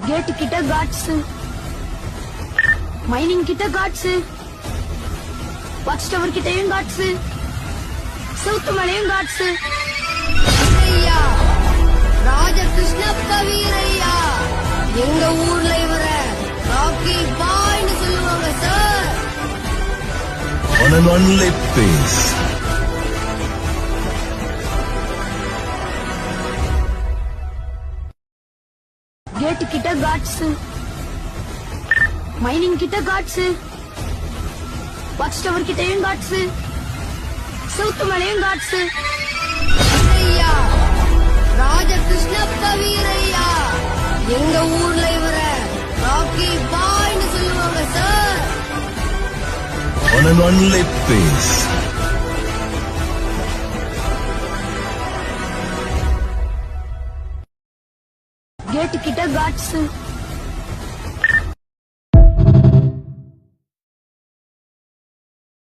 Gate கிட்ட guards, mining கிட்ட guards, watch tower கிட்டயும் காட்ஸ், சவுத்து மலையும் காட்ஸ். ஐயா ராஜகிருஷ்ண கவீரையா, எங்க ஊர்ல இவர ராக்கி பாய்னு சொல்லுவாங்க sir. On an unlit pace. Gate கிட்ட காட்ஸ், மைனிங் கிட்ட காட்ஸ், வாட்ச் டவர் கிட்டயும் காட்ஸ், சவுத்து மலையும் காட்ஸ். ஐயா ராஜகிருஷ்ண கவீரையா, எங்க ஊர்ல இவர ராக்கி பாய்னு சொல்லுவாங்க sir. On an unlit pace. Gate கிட்ட காட்ஸ்,